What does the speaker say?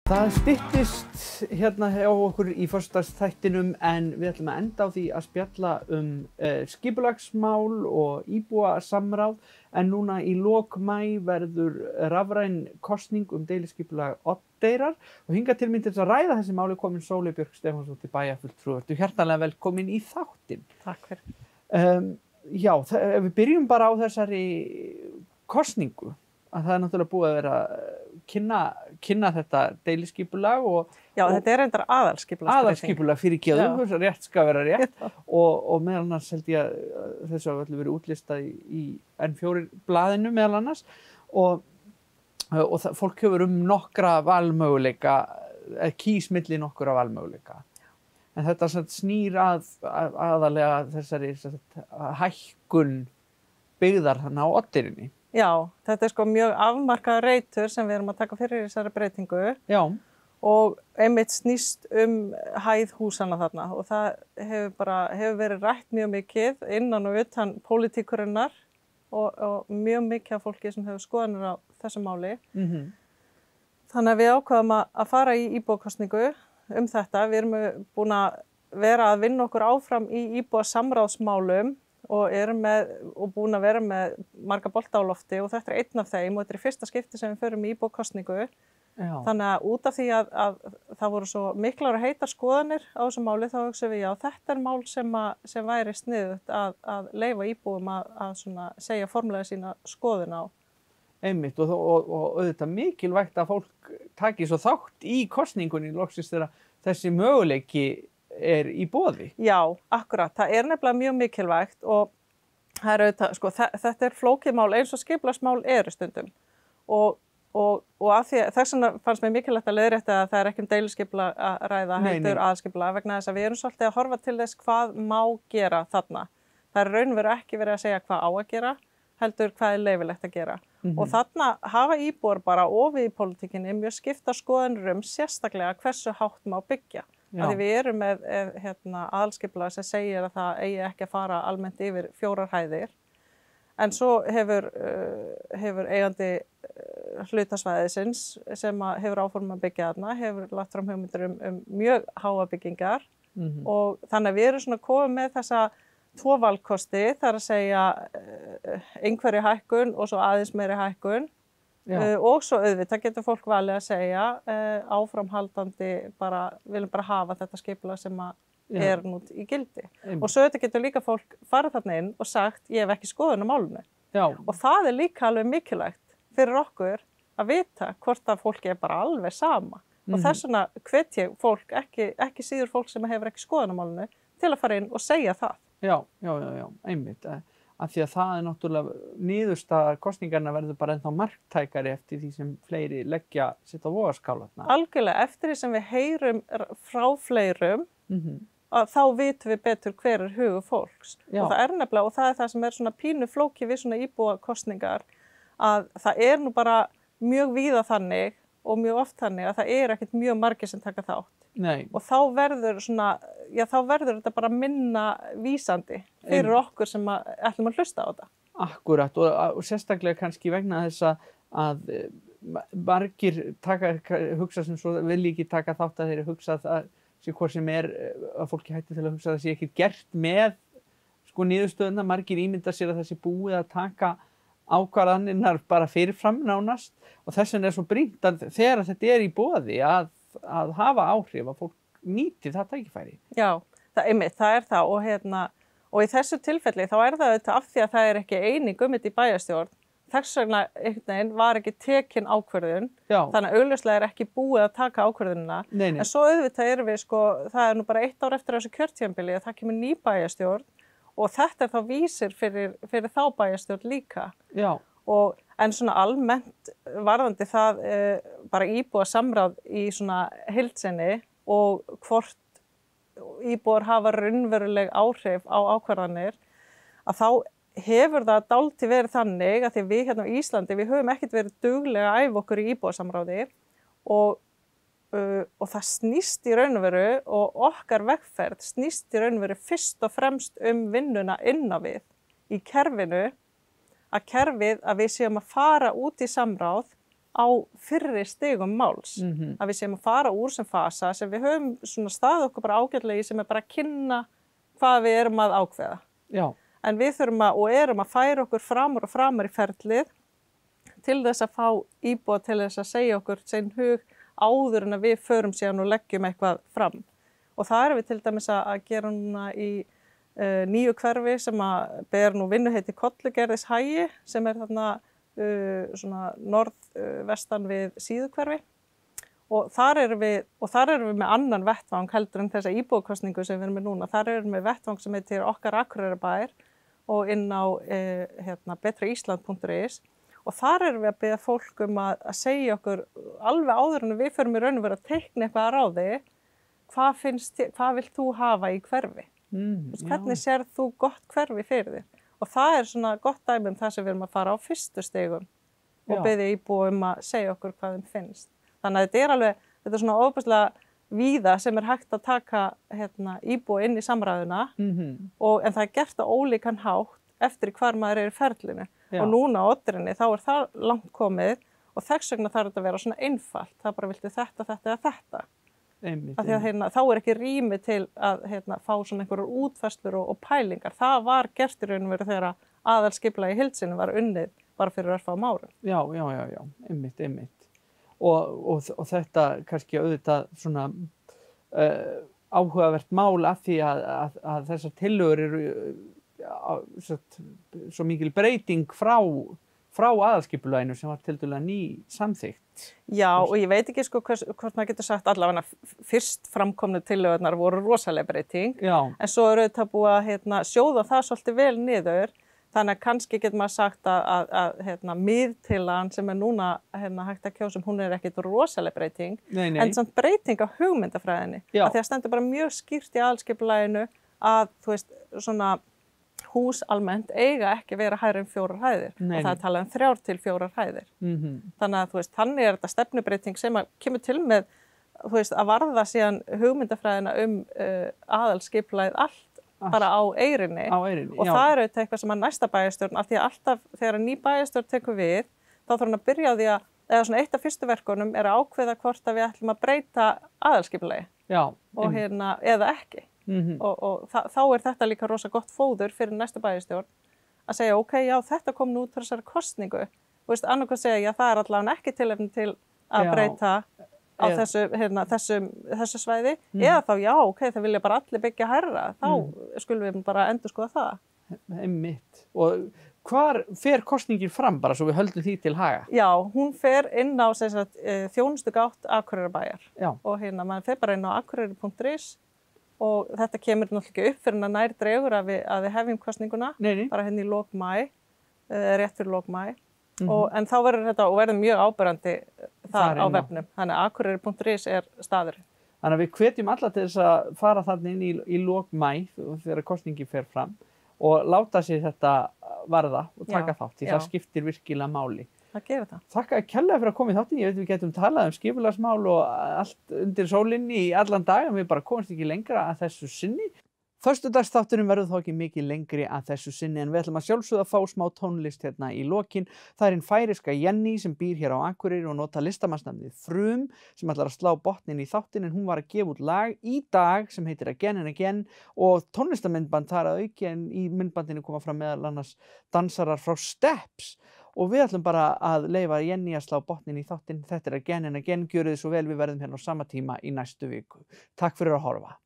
Það styttist hérna hjá okkur í föstudagsþættinum en við ætlum að enda á því að spjalla skipulagsmál og íbúasamráð en núna í lok maí verður rafræn kosning deiliskipulag Oddeyrar og hingað til mín til þess að ræða þessi máli komin Sóley Björk Stefánsdóttir bæjarfulltrúi. Vertu hjartanlega velkomin í þáttinn. Takk fyrir. Já, ef við byrjum bara á þessari kosningu að það náttúrulega búið að vera kynna þetta deiliskipulag og Já, þetta reyndar aðalskipulag fyrir geðum, rétt skal vera rétt og meðal annars held ég að þessu hafa allir verið útlistað í N4 blaðinu meðal annars og fólk hefur nokkra valmöguleika kýs milli nokkra valmöguleika en þetta snýr aðalega þessari hækkun byggðar þarna á Oddeyrinni. Já, þetta sko mjög afmarkaður reitur sem við erum að taka fyrir þessari breytingu. Já. Og einmitt snýst hæð húsana þarna og það hefur verið rætt mjög mikið innan og utan pólitíkurinnar og mjög mikið af fólki sem hefur skoðanir á þessu máli. Þannig að við ákvaðum að fara í íbúakosningu þetta. Við erum búin að vera að vinna okkur áfram í íbúasamráðsmálum og búin að vera með marga bolta á lofti og þetta einn af þeim og þetta í fyrsta skipti sem við förum í íbúakosningu. Þannig að út af því að það voru svo miklar og heitar skoðanir á þessu máli þá hugsaum við já, þetta mál sem væri sniðugt að leyfa íbúum að segja formlega sína skoðun á. Einmitt og auðvitað mikilvægt að fólk taki svo þátt í kosningunni loksins þegar þessi möguleiki í boði. Já, akkurat. Það nefnilega mjög mikilvægt og það auðvitað, sko, þetta flókið mál eins og skipulagsmál eru stundum og af því þess vegna fannst mér mikilvægt að leiðrétta að það ekki deiliskipulag að ræða heldur aðskipulag vegna þess að við erum svolítið að horfa til þess hvað má gera þarna. Það raunveru ekki verið að segja hvað á að gera heldur hvað leyfilegt að gera. Og þarna hafa íbúar bara og við í pólitíkinni mjög skiptar skoðanir sérstaklega hversu hátt má byggja. Því við erum með aðalskipulag sem segir að það eigi ekki að fara almennt yfir 4 hæðir. En svo hefur eigandi hlutasvæðisins sem hefur áform að byggja þarna, hefur lagt fram hugmyndir mjög háa byggingar og þannig að við erum komið með þessa 2 valkosti, það að segja einhverju hækkun og svo aðeins meiri hækkun. Og svo auðvitað getur fólk valið að segja áframhaldandi viljum bara hafa þetta skipulag sem nú í gildi. Og svo auðvitað getur líka fólk farið þarna inn og sagt ég hef ekki skoðun á málinu. Og það líka alveg mikilvægt fyrir okkur að vita hvort að fólki bara alveg sama. Og þess vegna hvet ég fólk, ekki síður fólk sem hefur ekki skoðun á málinu, til að fara inn og segja það. Já, einmitt. Af því að það náttúrulega niðurstaða kosningarna verður bara ennþá marktækari eftir því sem fleiri leggja sitt á vogarskálarnar. Algjörlega, eftir því sem við heyrum frá fleirum, þá vitum við betur hver hugur fólks. Og það nefnilega, og það það sem svona pínu flókið við svona íbúakosningar, að það nú bara mjög víða þannig og mjög oft þannig að það ekkert mjög margir sem taka þátt. Nei. Og þá verður þetta bara minna vísandi fyrir okkur sem ætlum að hlusta á þetta. Akkurat og sérstaklega kannski vegna þess að margir hugsa sem svo vilja ekki taka þátt að þeir hugsa að hvort sem að fólki hætti til að hugsa að það sé ekki gert með niðurstöðuna, margir ímynda sér að það sé búið að taka ákvarðanirnar bara fyrirfram nánast og þess vegna svo brýnt að þegar þetta í boði að hafa áhrif að fólk nýti það tækifæri. Já, það það og í þessu tilfelli þá það auðvitað af því að það ekki eining þetta í bæjarstjórn. Þess vegna einhvern veginn var ekki tekin ákvörðun, þannig að augljóslega ekki búið að taka ákvörðunina. En svo auðvitað við það nú bara 1 ár eftir þessu kjörtímabili að það kemur ný bæjarstjórn og þetta þá vísir fyrir þá bæjarstjórn líka. Já. En svona almennt varðandi það bara íbúasamráð í svona heildsinni og hvort íbúar hafa raunveruleg áhrif á ákvarðanir að þá hefur það dálítið verið þannig að því við hérna á Íslandi við höfum ekkert verið duglega að æfa okkur í íbúasamráði og það snýst í raun og veru og okkar vegferð snýst í raun og veru fyrst og fremst vinnuna inn á við í kerfinu að við séum að fara út í samráð á fyrri stigum máls. Að við séum að fara úr sem fasa sem við höfum svona staðið okkur bara ágætlega í sem bara að kynna hvað við erum að ákveða. Já. En við þurfum og erum að færa okkur framar og framar í ferlið til þess að fá íbúa til þess að segja okkur sinn hug áður en að við förum síðan og leggjum eitthvað fram. Og það erum við til dæmis að gera núna í nýju hverfi sem að ber nú vinnuheiti Kollugerðishagi sem þarna svona norðvestan við Síðuhverfi og þar erum við með annan vettvang heldur en þessa íbúakosningu sem við erum með núna. Þar erum við vettvang sem heitir Okkar Akureyrarbær og inn á betraisland.is og þar erum við að biðja fólk að segja okkur alveg áður en við förum í raun og veru að teikna eitthvað að ráði hvað vilt þú hafa í hverfi? Hvernig sérð þú gott hverfi fyrir þig? Og það svona gott dæmi það sem við erum að fara á fyrstu stigum og biðja íbúa að segja okkur hvað þeim finnst. Þannig að þetta er svona ofboðslega víða sem hægt að taka íbúa inn í samræðuna en það er gert á ólíkan hátt eftir hvar maður í ferlinu. Og núna á oddurinni þá það langt komið og þess vegna þarf þetta að vera svona einfalt. Það bara viltu þetta, þetta eða þetta. Af því að þá ekki rými til að fá svona einhverjar útfærslur og pælingar. Það var gert í raun og veru þegar aðalskipulagið í heild sinni var unnið bara fyrir örfáum árum. Já, einmitt. Og þetta kannski auðvitað svona áhugavert mál af því að þessar tillögur eru svo mikil breyting frá aðalskipulaginu sem var tiltölulega ný samþykkt. Já, og ég veit ekki hvort maður getur sagt allavega fyrst framkomnu tillögurnar voru rosaleg breyting, en svo auðvitað búið að sjóða það svolítið vel niður, þannig að kannski getur maður sagt að miðtillagan sem núna hægt að kjósa hún ekkert rosaleg breyting, en samt breyting á hugmyndafræðinni, af því að stendur bara mjög skýrt í aðalskipulaginu að þú veist svona hús almennt eiga ekki vera hærri en 4 hæðir og það talað 3 til 4 hæðir. Þannig að þú veist, þannig þetta stefnubreyting sem kemur til með þú veist, að varða síðan hugmyndafræðina aðalskipulagið allt bara á Eyrinni. Og það auðvitað eitthvað sem að næsta bæjarstjórn, af því að alltaf þegar ný bæjarstjórn tekur við, þá þarf hann að byrja á því eða svona eitt af fyrstu verkunum að ákveða hvort að við ætlum að breyta aðalskipulagi og eða ekki. Og þá þetta líka rosa gott fóður fyrir næsta bæjarstjórn að segja ok, já þetta kom nú út frá þessari kosningu og veist annarkoð segja það allavega ekki tilefni til að breyta á þessu svæði eða þá já ok, það vilja bara allir byggja hærra þá skulum við bara endurskoða það. Einmitt. Og hvar fer kosningin fram bara svo við höldum því til haga? Já, hún fer inn á þjónustugátt Akureyrarbæjar og maður fer bara inn á akureyri.is og þetta kemur náttúrulega ekki upp fyrir nær dregur að við hefjum kosninguna bara í lok maí, rétt fyrir lok maí en þá verður þetta og verður mjög áberandi þar á vefnum þannig að akureyri.is staður. Þannig að við hvetjum alla til þess að fara þarna inn í lok maí þegar kosningin fer fram og láta sig þetta varða og taka þátt því það skiptir virkilega máli. Það gerir það. Þakka kærlega fyrir að koma í þáttinn. Ég veit við getum talað skipulagsmál og allt undir sólinni í allan dag en við bara komumst ekki lengra að þessu sinni. Föstudagsþátturinn verður þó ekki mikið lengri að þessu sinni en við ætlum að sjálfsögðu að fá smá tónlist hérna í lokin. Það hinn færiska Jenny sem býr hér á Akureyri og nota listamannsnafnið Frum sem ætlar að slá botninn í þáttinn en hún var að gefa út lag í dag sem heitir Again and Again og tónlistamyndband þar að auki en í myndbandinu koma fram meðal annars dansarar frá Steps. Og við ætlum bara að leyfa Jenny að slá botninn í þáttinn. Þetta Again and Again, gjörið þið svo vel, við verðum hérna á sama tíma í næstu viku. Takk fyrir að horfa.